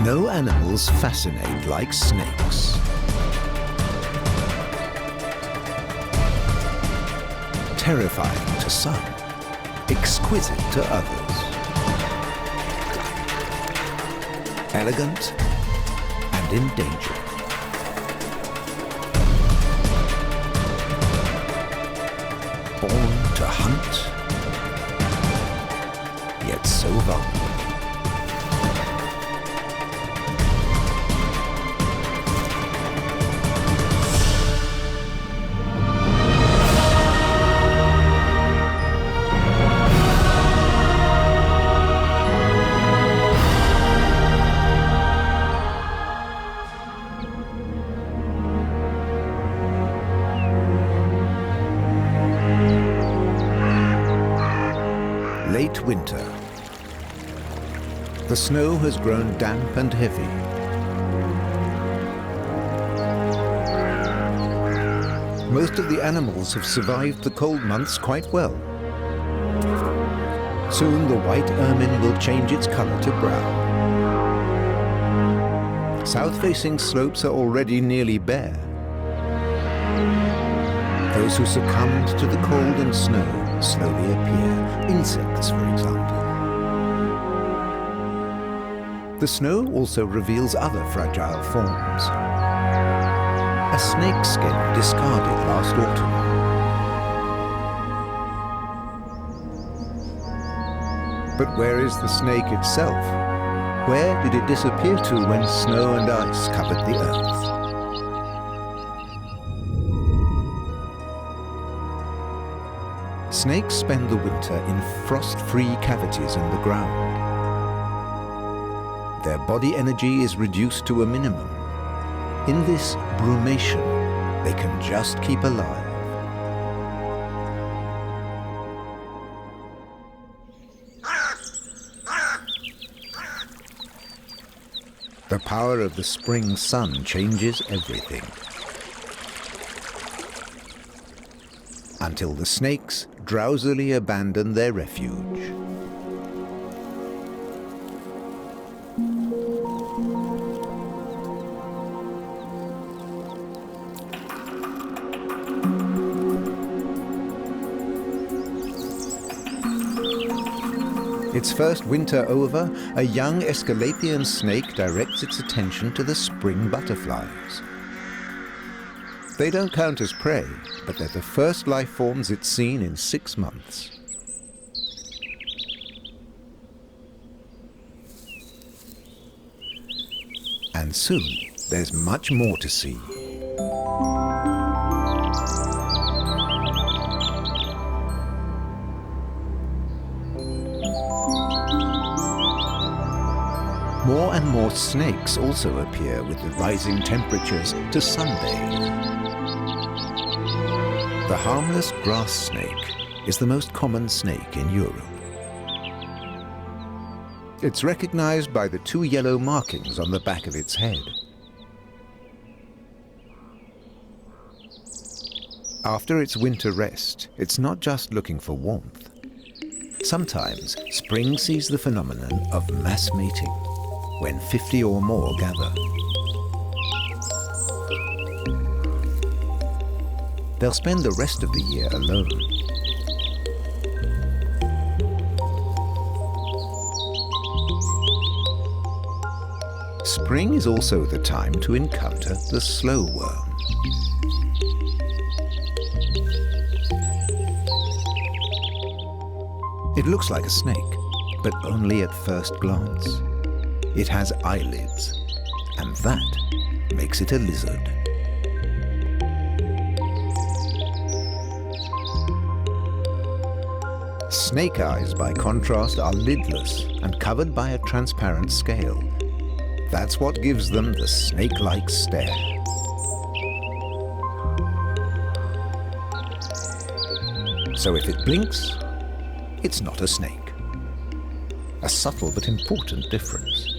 No animals fascinate like snakes. Terrifying to some, exquisite to others. Elegant and in danger. Born to hunt, yet so vulnerable. Late winter. The snow has grown damp and heavy. Most of the animals have survived the cold months quite well. Soon the white ermine will change its color to brown. South-facing slopes are already nearly bare. Those who succumbed to the cold and snow slowly appear, insects for example. The snow also reveals other fragile forms. A snake skin discarded last autumn. But where is the snake itself? Where did it disappear to when snow and ice covered the earth? Snakes spend the winter in frost-free cavities in the ground. Their body energy is reduced to a minimum. In this brumation, they can just keep alive. The power of the spring sun changes everything. Until the snakes drowsily abandon their refuge. Its first winter over, a young Aesculapian snake directs its attention to the spring butterflies. They don't count as prey, but they're the first life forms it's seen in 6 months. And soon, there's much more to see. More and more snakes also appear with the rising temperatures to sunbathe. The harmless grass snake is the most common snake in Europe. It's recognized by the 2 yellow markings on the back of its head. After its winter rest, it's not just looking for warmth. Sometimes, spring sees the phenomenon of mass mating, when 50 or more gather. They'll spend the rest of the year alone. Spring is also the time to encounter the slow worm. It looks like a snake, but only at first glance. It has eyelids, and that makes it a lizard. Snake eyes, by contrast, are lidless and covered by a transparent scale. That's what gives them the snake-like stare. So if it blinks, it's not a snake. A subtle but important difference.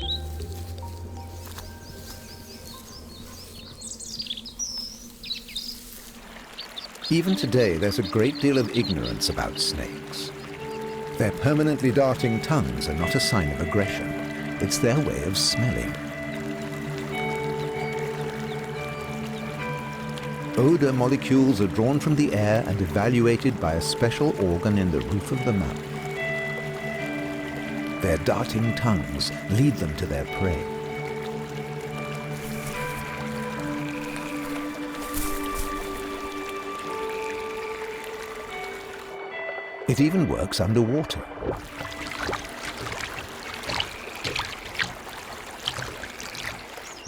Even today, there's a great deal of ignorance about snakes. Their permanently darting tongues are not a sign of aggression. It's their way of smelling. Odor molecules are drawn from the air and evaluated by a special organ in the roof of the mouth. Their darting tongues lead them to their prey. It even works underwater.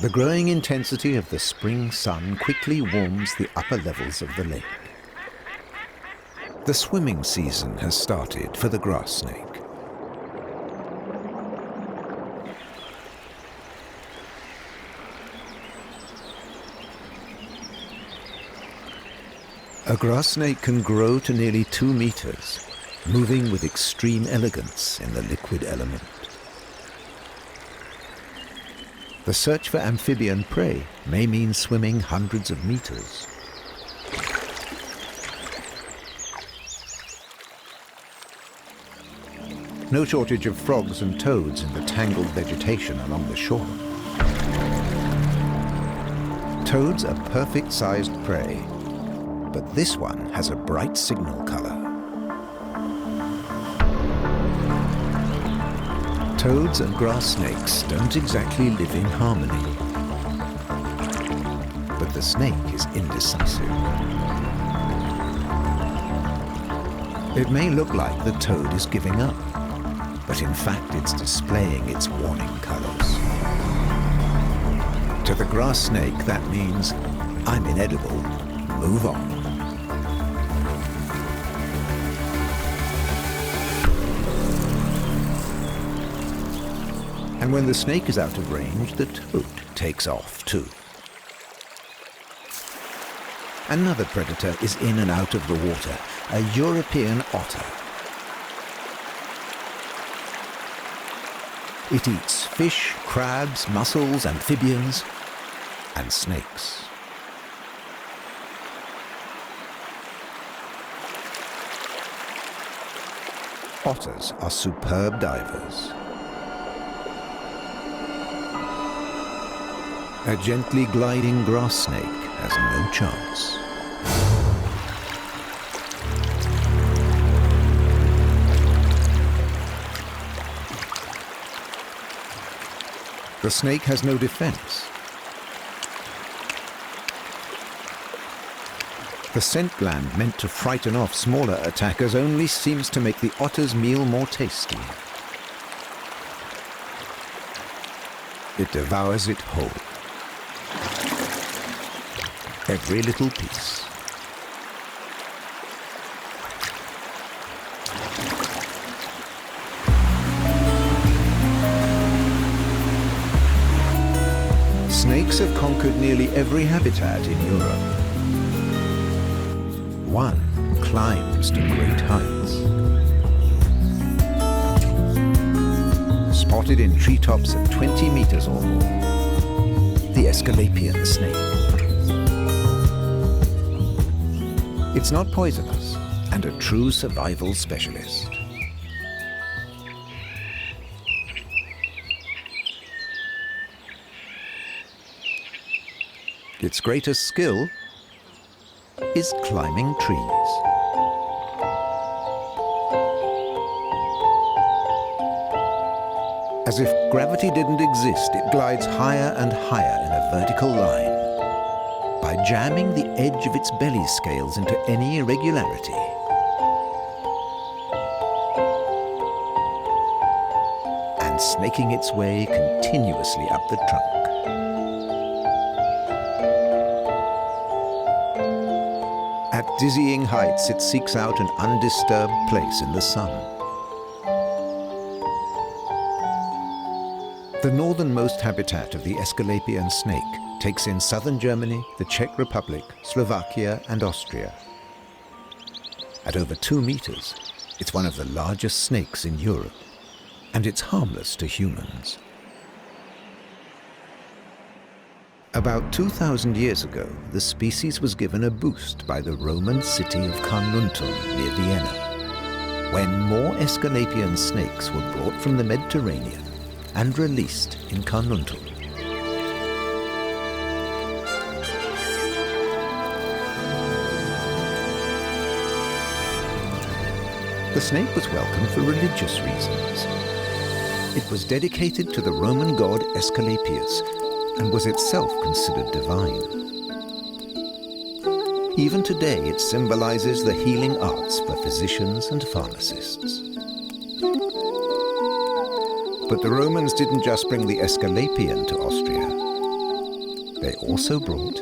The growing intensity of the spring sun quickly warms the upper levels of the lake. The swimming season has started for the grass snake. A grass snake can grow to nearly 2 meters, moving with extreme elegance in the liquid element. The search for amphibian prey may mean swimming hundreds of meters. No shortage of frogs and toads in the tangled vegetation along the shore. Toads are perfect-sized prey, but this one has a bright signal color. Toads and grass snakes don't exactly live in harmony, but the snake is indecisive. It may look like the toad is giving up, but in fact it's displaying its warning colors. To the grass snake, that means, I'm inedible, move on. And when the snake is out of range, the toad takes off too. Another predator is in and out of the water, a European otter. It eats fish, crabs, mussels, amphibians, and snakes. Otters are superb divers. A gently gliding grass snake has no chance. The snake has no defense. The scent gland meant to frighten off smaller attackers only seems to make the otter's meal more tasty. It devours it whole. Every little piece. Snakes have conquered nearly every habitat in Europe. One climbs to great heights. Spotted in treetops at 20 meters or more, the Aesculapian snake. It's not poisonous and a true survival specialist. Its greatest skill is climbing trees. As if gravity didn't exist, it glides higher and higher in a vertical line by jamming the edge of its belly scales into any irregularity. And snaking its way continuously up the trunk. At dizzying heights, it seeks out an undisturbed place in the sun. The northernmost habitat of the Aesculapian snake takes in southern Germany, the Czech Republic, Slovakia, and Austria. At over 2 meters, it's one of the largest snakes in Europe, and it's harmless to humans. About 2,000 years ago, the species was given a boost by the Roman city of Carnuntum near Vienna, when more Aesculapian snakes were brought from the Mediterranean and released in Carnuntum. the snake was welcome for religious reasons. It was dedicated to the Roman god Aesculapius and was itself considered divine. Even today, it symbolizes the healing arts for physicians and pharmacists. But the Romans didn't just bring the Aesculapian to Austria. They also brought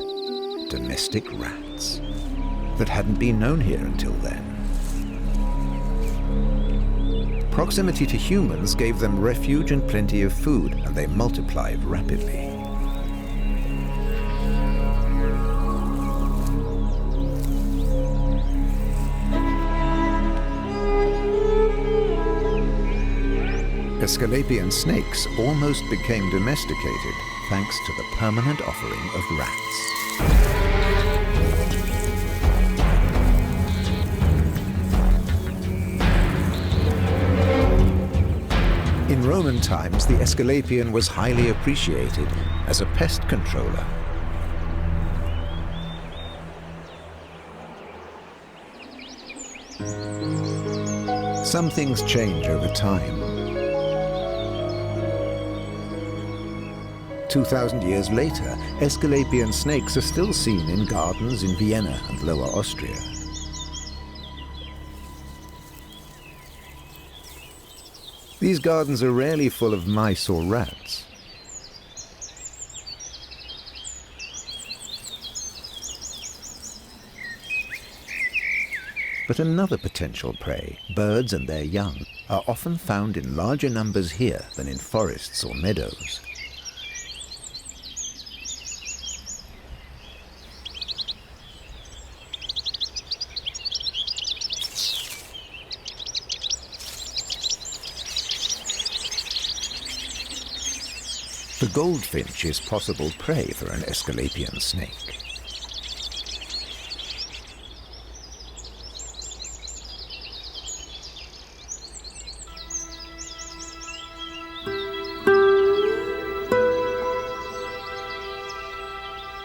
domestic rats that hadn't been known here until then. Proximity to humans gave them refuge and plenty of food, and they multiplied rapidly. Aesculapian snakes almost became domesticated thanks to the permanent offering of rats. In Roman times, the Aesculapian was highly appreciated as a pest controller. Some things change over time. 2,000 years later, Aesculapian snakes are still seen in gardens in Vienna and Lower Austria. These gardens are rarely full of mice or rats. But another potential prey, birds and their young, are often found in larger numbers here than in forests or meadows. The goldfinch is possible prey for an Aesculapian snake.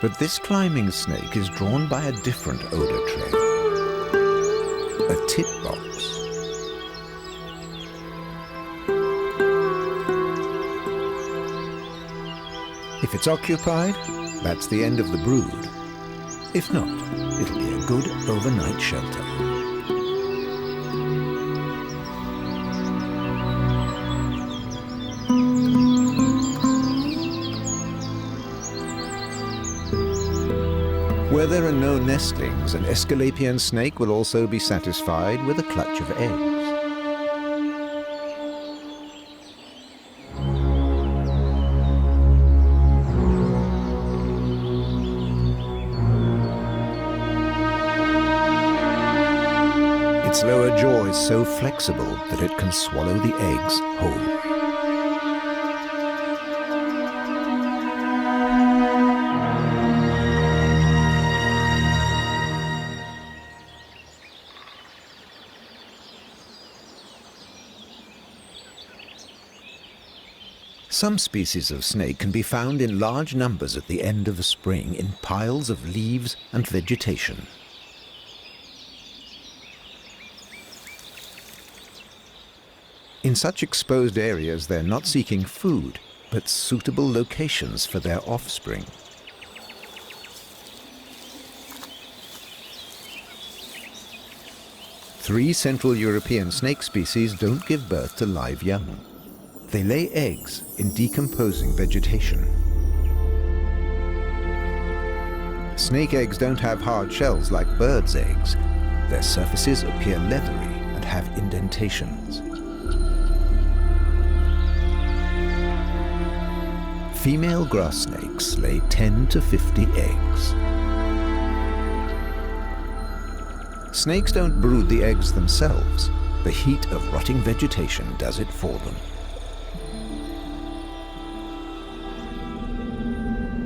But this climbing snake is drawn by a different odor trail, a tit box. If it's occupied, that's the end of the brood. If not, it'll be a good overnight shelter. Where there are no nestlings, an Aesculapian snake will also be satisfied with a clutch of eggs. Its lower jaw is so flexible that it can swallow the eggs whole. Some species of snake can be found in large numbers at the end of a spring in piles of leaves and vegetation. In such exposed areas, they're not seeking food, but suitable locations for their offspring. Three Central European snake species don't give birth to live young. They lay eggs in decomposing vegetation. Snake eggs don't have hard shells like birds' eggs. Their surfaces appear leathery and have indentations. Female grass snakes lay 10 to 50 eggs. Snakes don't brood the eggs themselves. The heat of rotting vegetation does it for them.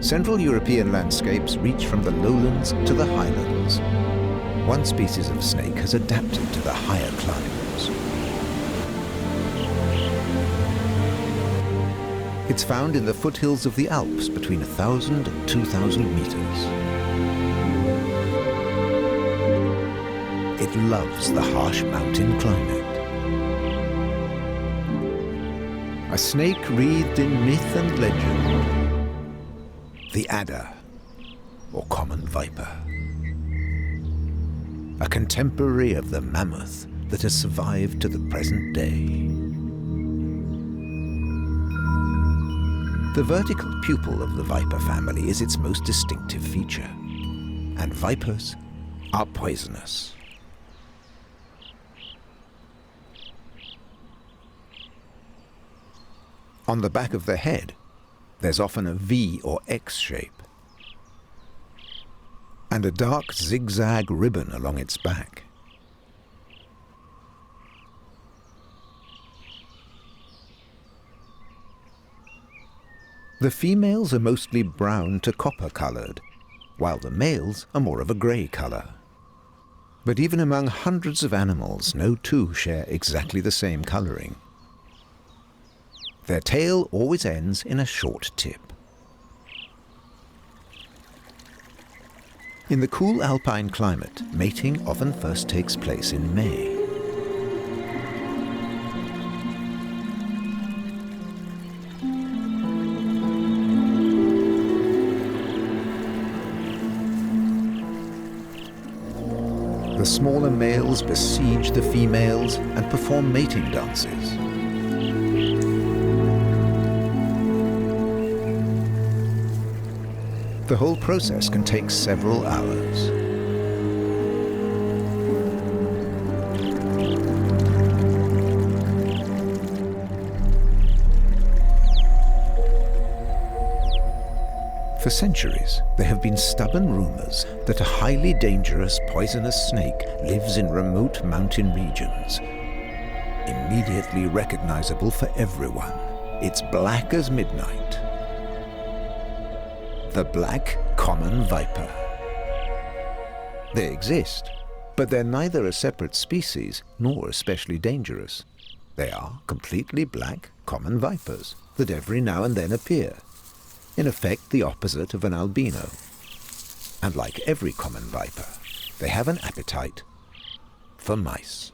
Central European landscapes reach from the lowlands to the highlands. One species of snake has adapted to the higher climes. It's found in the foothills of the Alps between 1,000 and 2,000 meters. It loves the harsh mountain climate. A snake wreathed in myth and legend. The adder, or common viper. A contemporary of the mammoth that has survived to the present day. The vertical pupil of the viper family is its most distinctive feature, and vipers are poisonous. On the back of the head, there's often a V or X shape, and a dark zigzag ribbon along its back. The females are mostly brown to copper-colored, while the males are more of a grey color. But even among hundreds of animals, no two share exactly the same coloring. Their tail always ends in a short tip. In the cool alpine climate, mating often first takes place in May. The smaller males besiege the females and perform mating dances. The whole process can take several hours. For centuries, there have been stubborn rumors that a highly dangerous poisonous snake lives in remote mountain regions. Immediately recognizable for everyone, it's black as midnight. The black common viper. They exist, but they're neither a separate species nor especially dangerous. They are completely black common vipers that every now and then appear. In effect, the opposite of an albino. And like every common viper, they have an appetite for mice.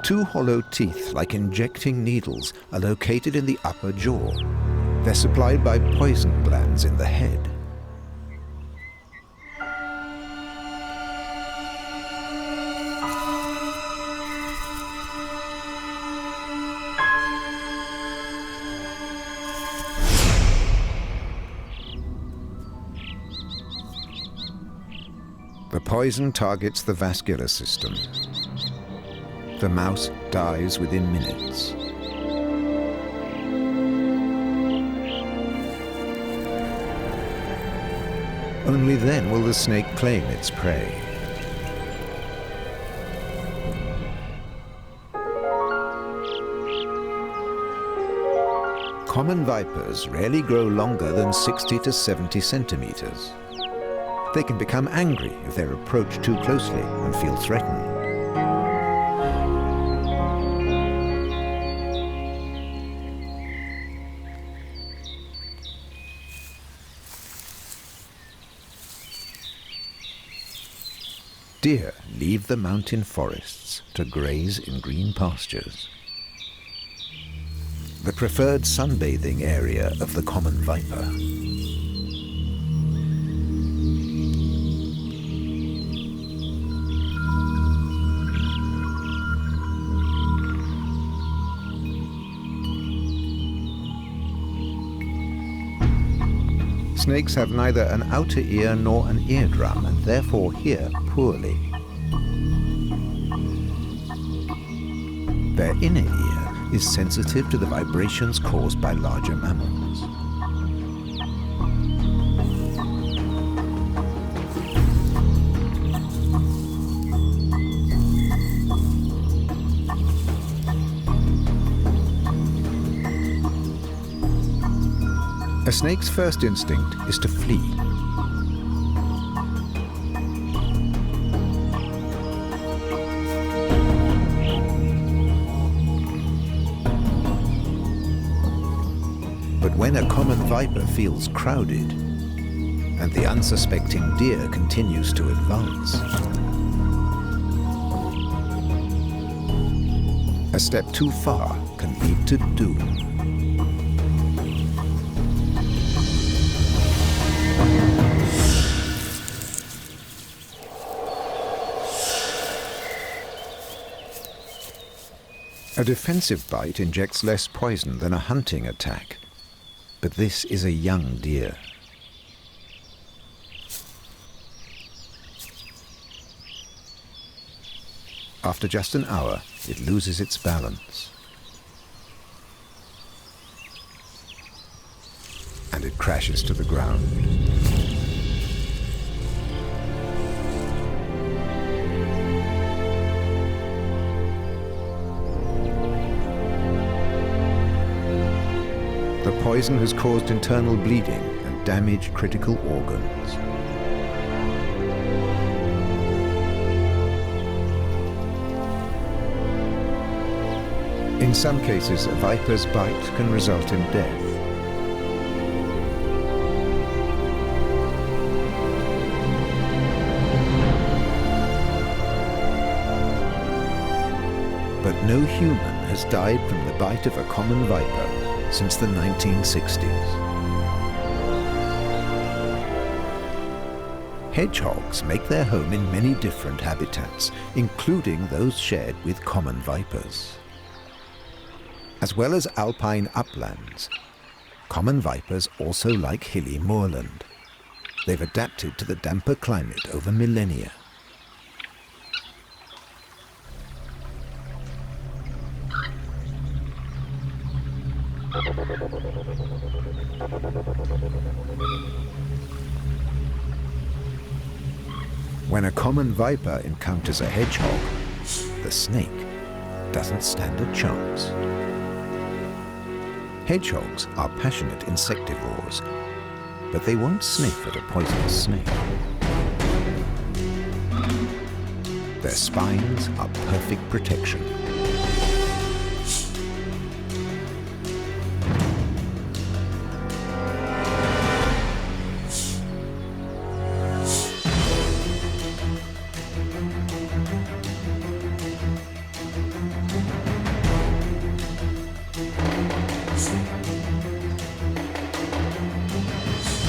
Two hollow teeth, like injecting needles, are located in the upper jaw. They're supplied by poison glands in the head. The poison targets the vascular system. The mouse dies within minutes. Only then will the snake claim its prey. Common vipers rarely grow longer than 60 to 70 centimeters. They can become angry if they're approached too closely and feel threatened. Deer leave the mountain forests to graze in green pastures. The preferred sunbathing area of the common viper. Snakes have neither an outer ear nor an eardrum and therefore hear poorly. Their inner ear is sensitive to the vibrations caused by larger mammals. A snake's first instinct is to flee. When a common viper feels crowded, and the unsuspecting deer continues to advance, a step too far can lead to doom. A defensive bite injects less poison than a hunting attack, but this is a young deer. After just an hour, it loses its balance, and it crashes to the ground. The poison has caused internal bleeding and damaged critical organs. In some cases, a viper's bite can result in death. But no human has died from the bite of a common viper since the 1960s. Hedgehogs make their home in many different habitats, including those shared with common vipers. As well as alpine uplands, common vipers also like hilly moorland. They've adapted to the damper climate over millennia. When a common viper encounters a hedgehog, the snake doesn't stand a chance. Hedgehogs are passionate insectivores, but they won't sniff at a poisonous snake. Their spines are perfect protection.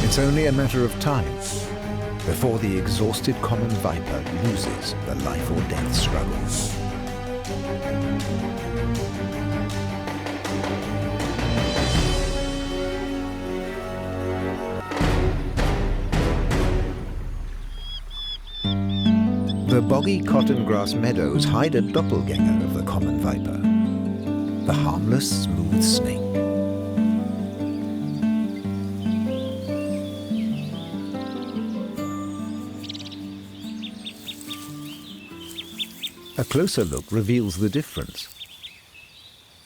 It's only a matter of time before the exhausted common viper loses the life or death struggle. The boggy cotton grass meadows hide a doppelganger of the common viper, the harmless smooth snake. A closer look reveals the difference.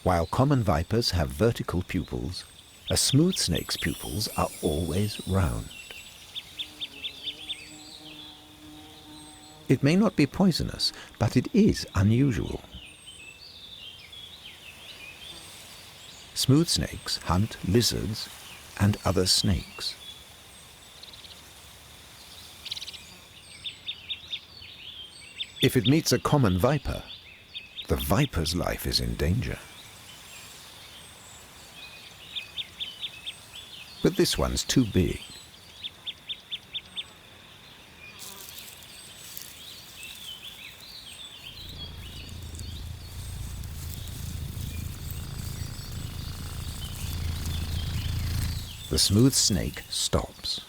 While common vipers have vertical pupils, a smooth snake's pupils are always round. It may not be poisonous, but it is unusual. Smooth snakes hunt lizards and other snakes. If it meets a common viper, the viper's life is in danger. But this one's too big. The smooth snake stops.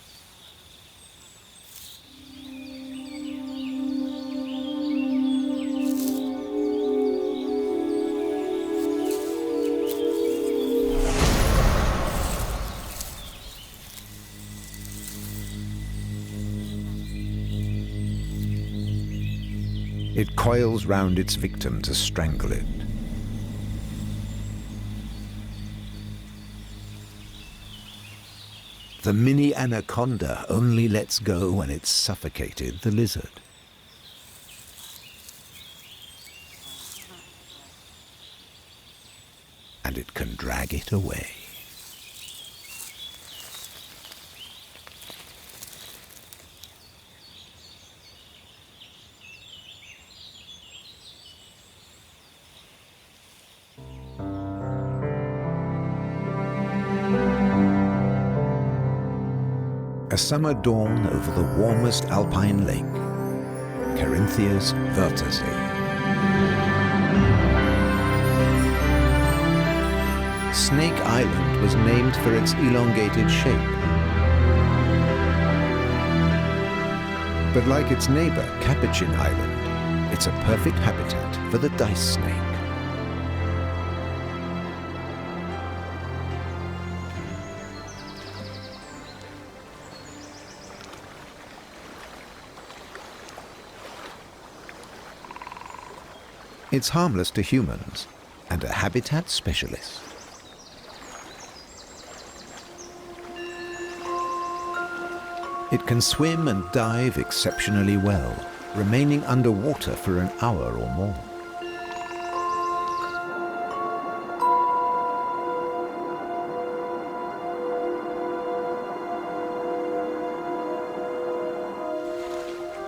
It coils round its victim to strangle it. The mini anaconda only lets go when it's suffocated the lizard. And it can drag it away. A summer dawn over the warmest alpine lake, Carinthia's Wörthersee. Snake Island was named for its elongated shape. But like its neighbor, Capuchin Island, it's a perfect habitat for the dice snake. It's harmless to humans and a habitat specialist. It can swim and dive exceptionally well, remaining underwater for an hour or more.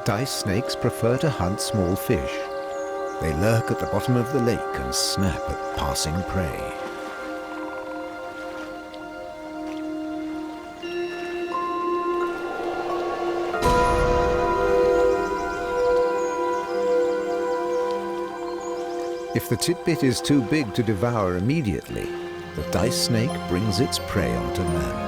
Dice snakes prefer to hunt small fish. They lurk at the bottom of the lake and snap at passing prey. If the titbit is too big to devour immediately, the dice snake brings its prey onto land.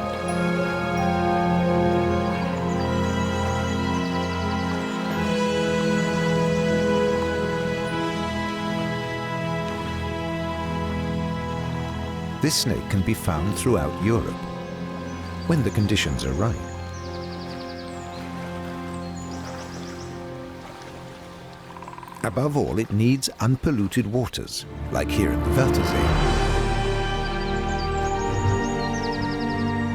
This snake can be found throughout Europe, when the conditions are right. Above all, it needs unpolluted waters, like here in the Wörthersee,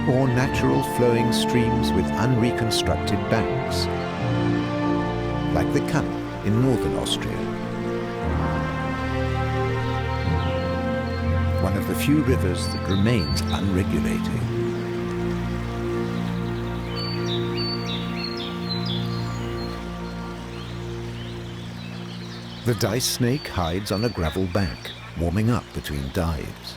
or natural flowing streams with unreconstructed banks, like the Kamp in northern Austria. One of the few rivers that remains unregulated. The dice snake hides on a gravel bank, warming up between dives.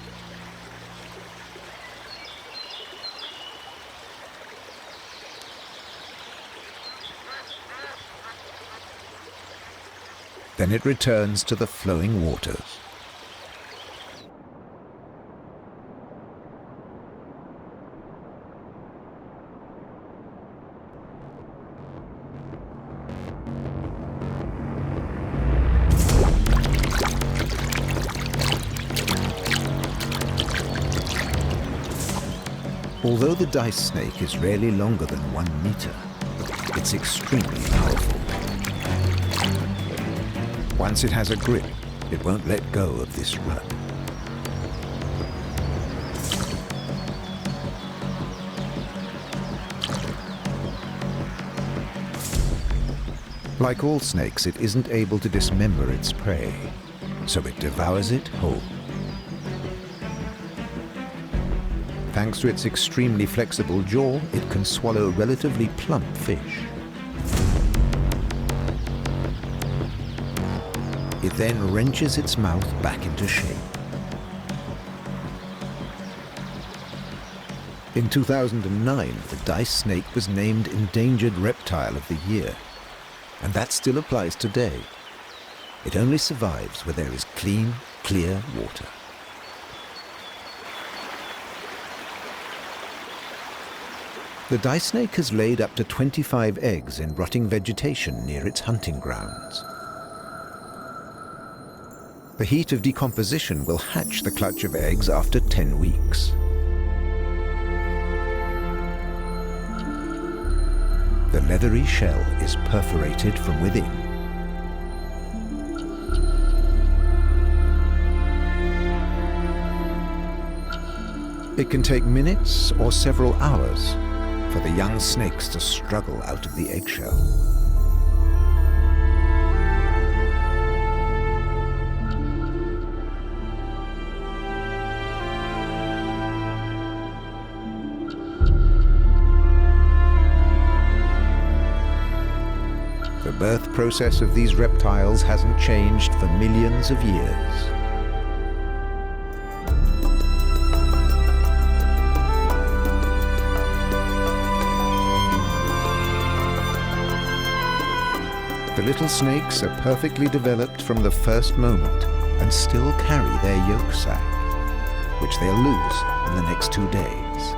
Then it returns to the flowing waters. Although the dice snake is rarely longer than 1 meter, it's extremely powerful. Once it has a grip, it won't let go of this rut. Like all snakes, it isn't able to dismember its prey, so it devours it whole. Thanks to its extremely flexible jaw, it can swallow relatively plump fish. It then wrenches its mouth back into shape. In 2009, the dice snake was named Endangered Reptile of the Year, and that still applies today. It only survives where there is clean, clear water. The dice snake has laid up to 25 eggs in rotting vegetation near its hunting grounds. The heat of decomposition will hatch the clutch of eggs after 10 weeks. The leathery shell is perforated from within. It can take minutes or several hours for the young snakes to struggle out of the eggshell. The birth process of these reptiles hasn't changed for millions of years. little snakes are perfectly developed from the first moment and still carry their yolk sac, which they'll lose in the next 2 days.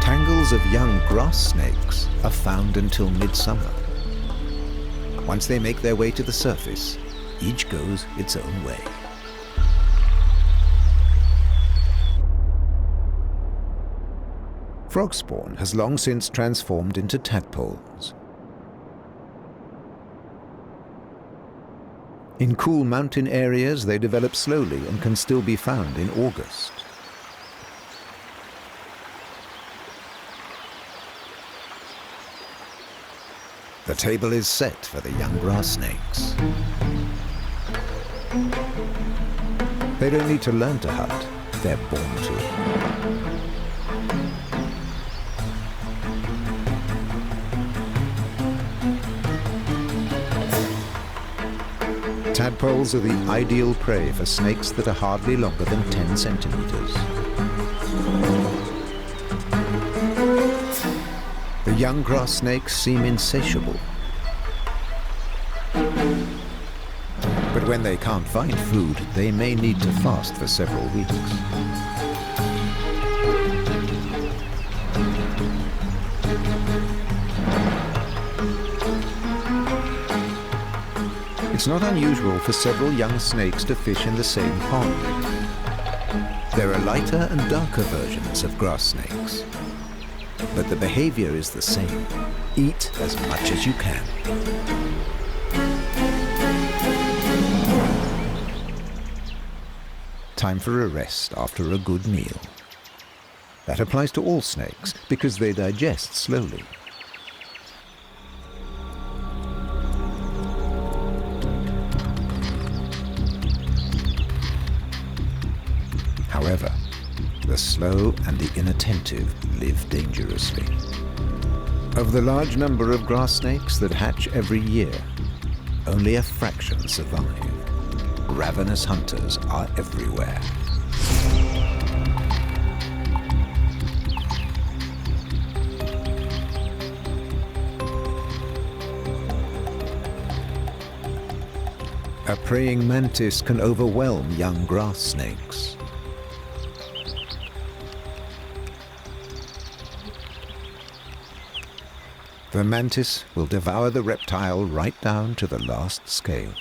Tangles of young grass snakes are found until midsummer. Once they make their way to the surface, each goes its own way. Frog spawn has long since transformed into tadpoles. In cool mountain areas, they develop slowly and can still be found in August. The table is set for the young grass snakes. They don't need to learn to hunt, they're born to. Tadpoles are the ideal prey for snakes that are hardly longer than 10 centimeters. The young grass snakes seem insatiable. But when they can't find food, they may need to fast for several weeks. It's not unusual for several young snakes to fish in the same pond. There are lighter and darker versions of grass snakes, but the behavior is the same. Eat as much as you can. Time for a rest after a good meal. That applies to all snakes because they digest slowly. However, the slow and the inattentive live dangerously. Of the large number of grass snakes that hatch every year, only a fraction survive. Ravenous hunters are everywhere. A praying mantis can overwhelm young grass snakes. The mantis will devour the reptile right down to the last scale.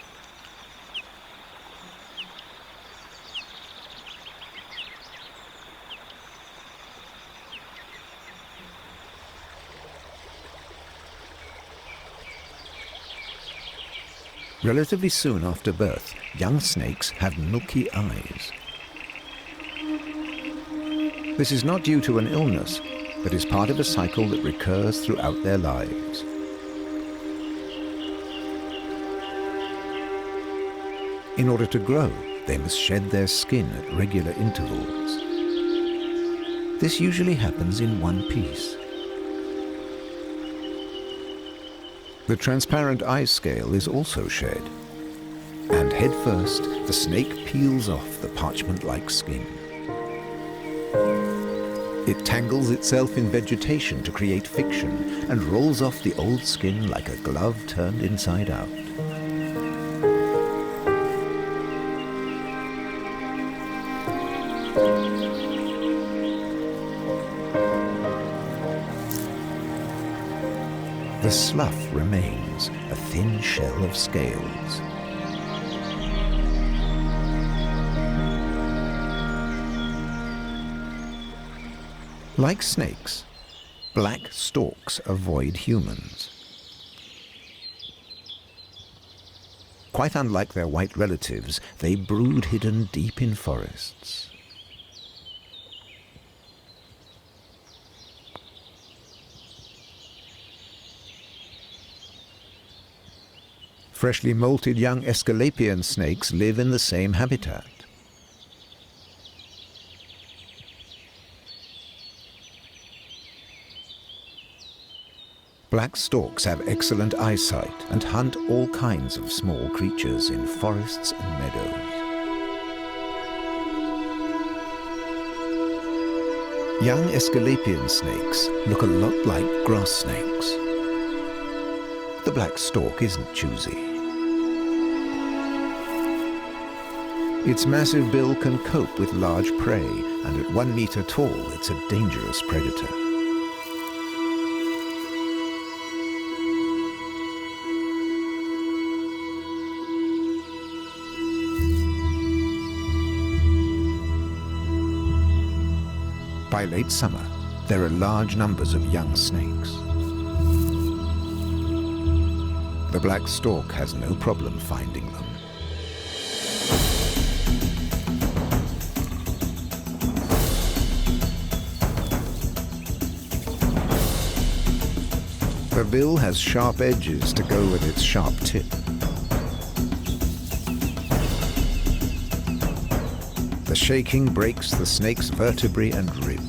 Relatively soon after birth, young snakes have milky eyes. This is not due to an illness, but is part of a cycle that recurs throughout their lives. In order to grow, they must shed their skin at regular intervals. This usually happens in one piece. The transparent eye scale is also shed, and head first, the snake peels off the parchment-like skin. It tangles itself in vegetation to create fiction and rolls off the old skin like a glove turned inside out. The slough remains, a thin shell of scales. Like snakes, black storks avoid humans. Quite unlike their white relatives, they brood hidden deep in forests. Freshly molted young Aesculapian snakes live in the same habitat. Black storks have excellent eyesight and hunt all kinds of small creatures in forests and meadows. Young Aesculapian snakes look a lot like grass snakes. The black stork isn't choosy. Its massive bill can cope with large prey, and at 1 meter tall, it's a dangerous predator. By late summer, there are large numbers of young snakes. The black stork has no problem finding them. The bill has sharp edges to go with its sharp tip. The shaking breaks the snake's vertebrae and ribs.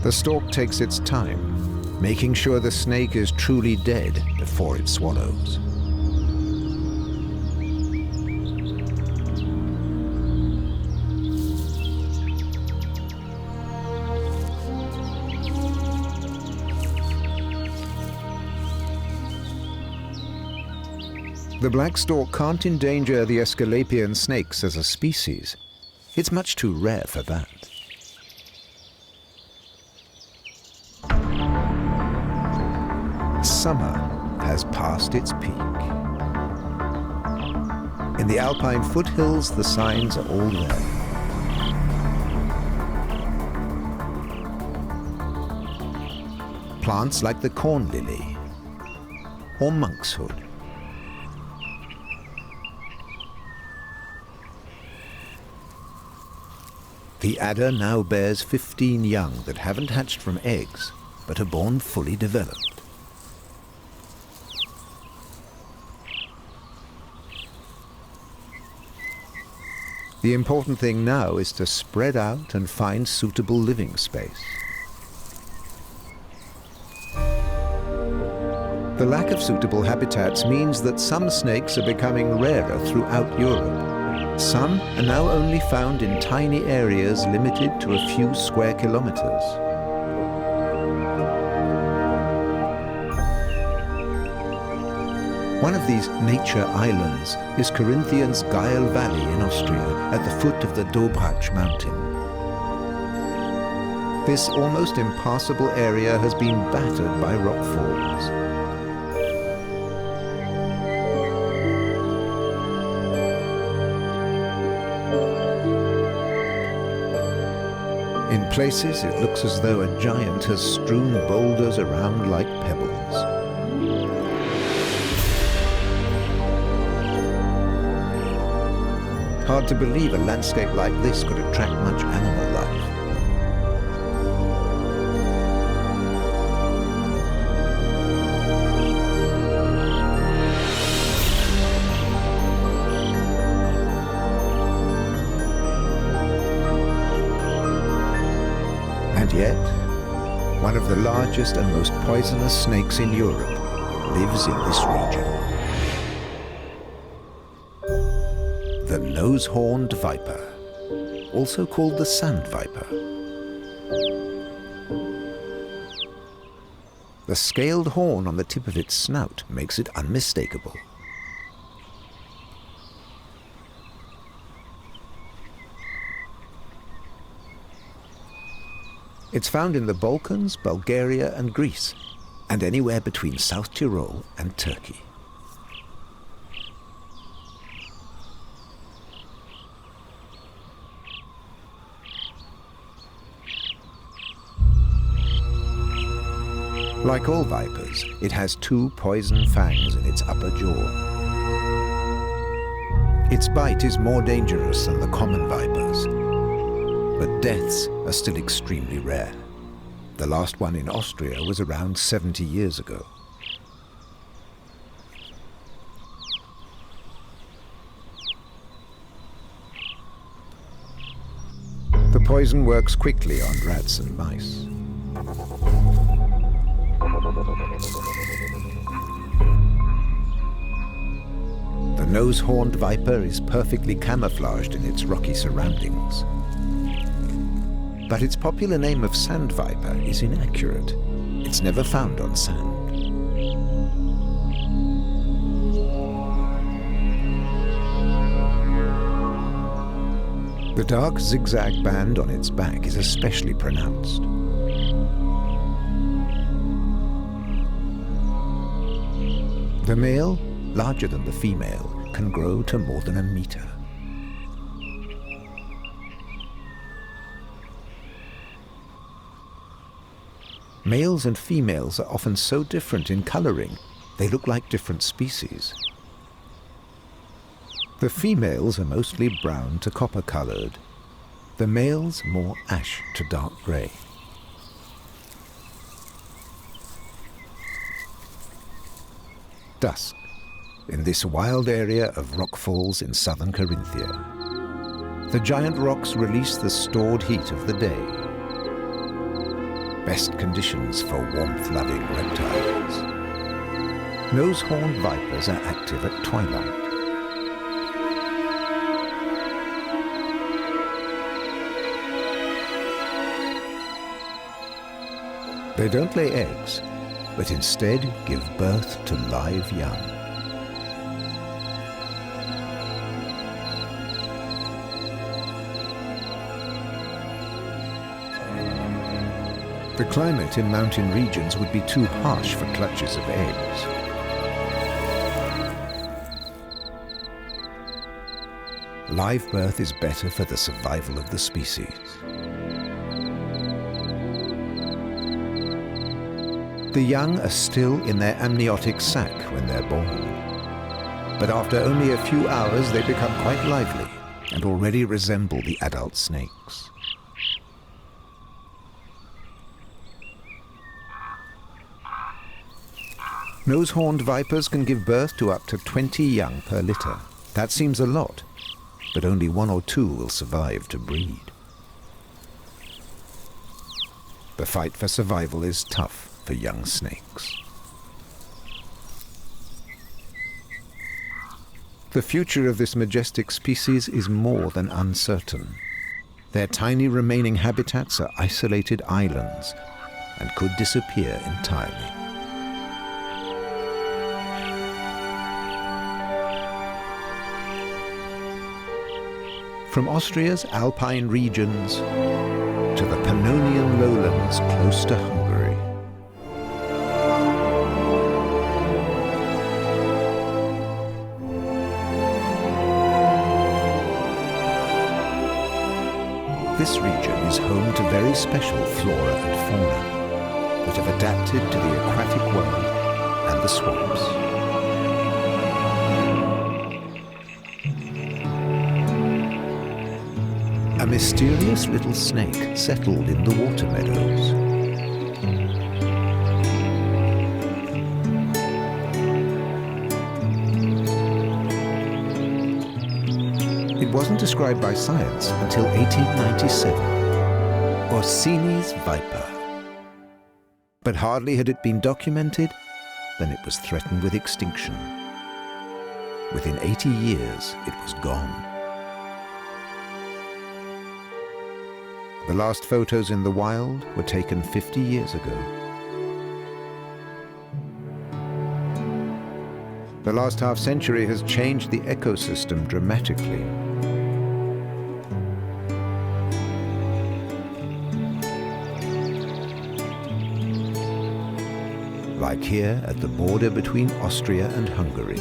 The stork takes its time, making sure the snake is truly dead before it swallows. The black stork can't endanger the Aesculapian snakes as a species. It's much too rare for that. Summer has passed its peak. In the alpine foothills, the signs are all there. Plants like the corn lily or monkshood. The adder now bears 15 young that haven't hatched from eggs, but are born fully developed. The important thing now is to spread out and find suitable living space. The lack of suitable habitats means that some snakes are becoming rarer throughout Europe. Some are now only found in tiny areas limited to a few square kilometers. One of these nature islands is Carinthians' Geil Valley in Austria, at the foot of the Dobrach mountain. This almost impassable area has been battered by rockfalls. In places, it looks as though a giant has strewn boulders around like pebbles. Hard to believe a landscape like this could attract much animal life. And yet, one of the largest and most poisonous snakes in Europe lives in this region. The nose-horned viper, also called the sand viper. The scaled horn on the tip of its snout makes it unmistakable. It's found in the Balkans, Bulgaria and Greece, and anywhere between South Tyrol and Turkey. Like all vipers, it has 2 poison fangs in its upper jaw. Its bite is more dangerous than the common vipers, but deaths are still extremely rare. The last one in Austria was around 70 years ago. poison works quickly on rats and mice. The nose-horned viper is perfectly camouflaged in its rocky surroundings. But its popular name of sand viper is inaccurate. It's never found on sand. The dark zigzag band on its back is especially pronounced. The male, larger than the female, can grow to more than a meter. Males and females are often so different in coloring, they look like different species. The females are mostly brown to copper-colored, the males more ash to dark grey. Dusk, in this wild area of rock falls in southern Carinthia. The giant rocks release the stored heat of the day. Best conditions for warmth-loving reptiles. Nose-horned vipers are active at twilight. They don't lay eggs, but instead give birth to live young. The climate in mountain regions would be too harsh for clutches of eggs. Live birth is better for the survival of the species. The young are still in their amniotic sac when they're born. But after only a few hours, they become quite lively and already resemble the adult snakes. Nose-horned vipers can give birth to up to 20 young per litter. That seems a lot, but only 1 or 2 will survive to breed. The fight for survival is tough for young snakes. The future of this majestic species is more than uncertain. Their tiny remaining habitats are isolated islands and could disappear entirely. From Austria's alpine regions to the Pannonian lowlands close to Hungary. This region is home to very special flora and fauna that have adapted to the aquatic world and the swamps. A mysterious little snake settled in the water meadows. It wasn't described by science until 1897. Orsini's viper. But hardly had it been documented than it was threatened with extinction. Within 80 years, it was gone. The last photos in the wild were taken 50 years ago. The last half-century has changed the ecosystem dramatically. Like here at the border between Austria and Hungary.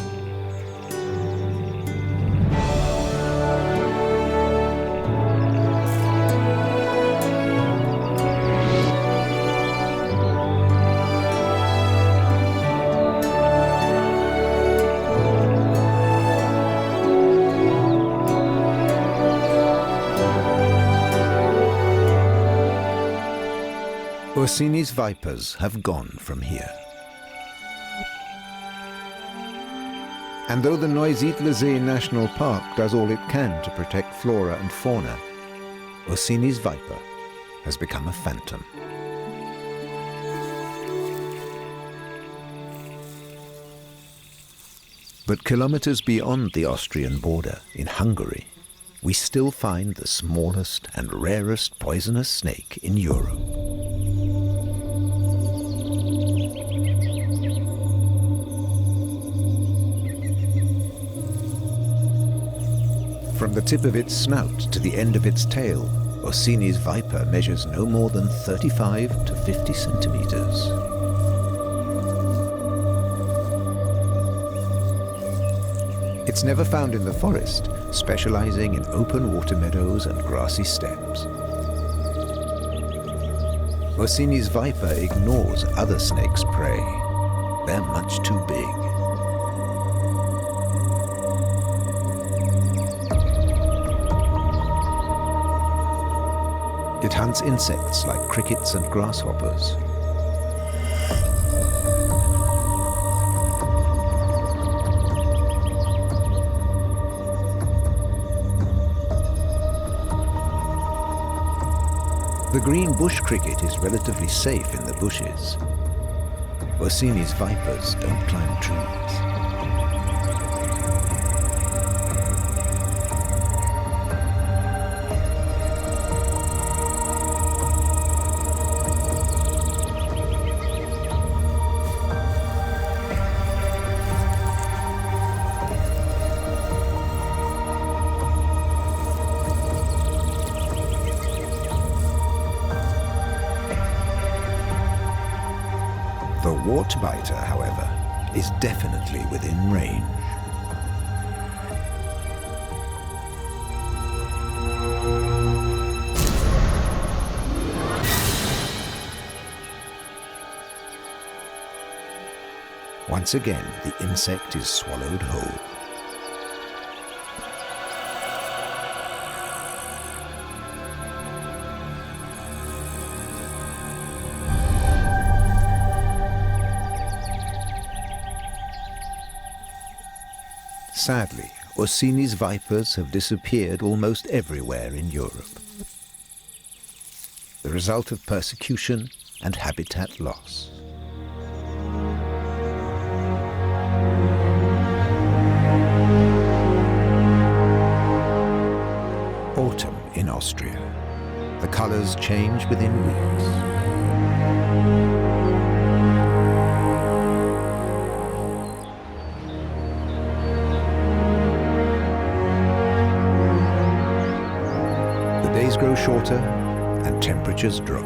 Orsini's vipers have gone from here. And though the Neusiedlersee National Park does all it can to protect flora and fauna, Orsini's viper has become a phantom. But kilometers beyond the Austrian border, in Hungary, we still find the smallest and rarest poisonous snake in Europe. From the tip of its snout to the end of its tail, Orsini's viper measures no more than 35 to 50 centimeters. It's never found in the forest, specializing in open water meadows and grassy steppes. Orsini's viper ignores other snakes' prey. They're much too big. It hunts insects like crickets and grasshoppers. The green bush cricket is relatively safe in the bushes. Orsini's vipers don't climb trees. The wartbiter, however, is definitely within range. Once again, the insect is swallowed whole. Sadly, Orsini's vipers have disappeared almost everywhere in Europe. The result of persecution and habitat loss. Autumn in Austria. The colors change within weeks. Days grow shorter and temperatures drop.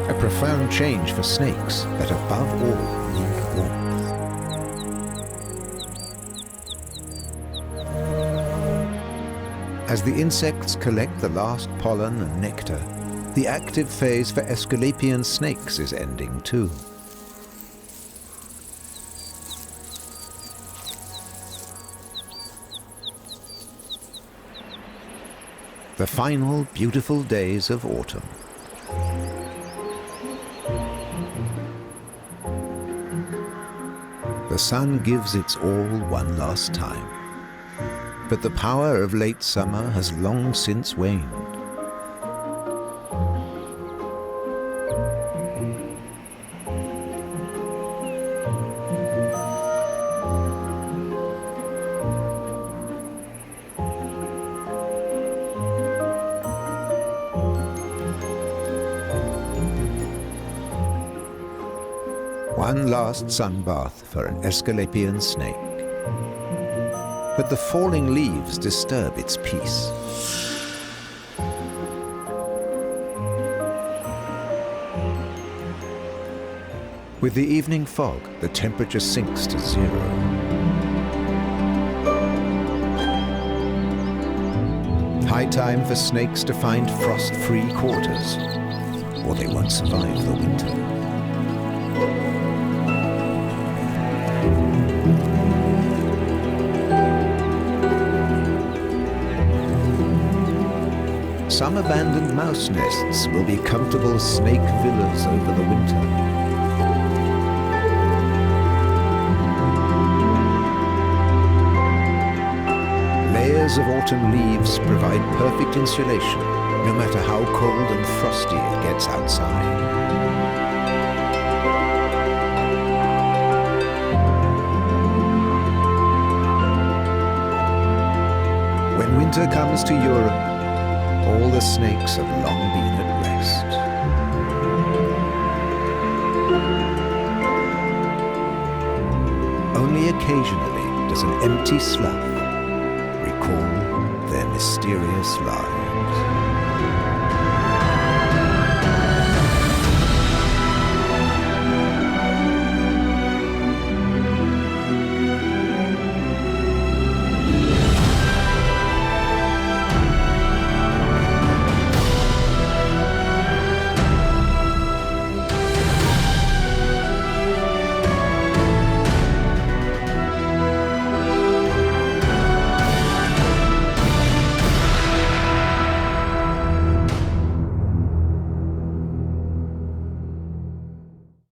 A profound change for snakes that above all need warmth. As the insects collect the last pollen and nectar, the active phase for Aesculapian snakes is ending too. The final beautiful days of autumn. The sun gives its all one last time, but the power of late summer has long since waned. One last sunbath for an Aesculapian snake. But the falling leaves disturb its peace. With the evening fog, the temperature sinks to 0. High time for snakes to find frost-free quarters, or they won't survive the winter. Some abandoned mouse nests will be comfortable snake villas over the winter. layers of autumn leaves provide perfect insulation, no matter how cold and frosty it gets outside. When winter comes to Europe, all the snakes have long been at rest. Only occasionally does an empty slough recall their mysterious lives.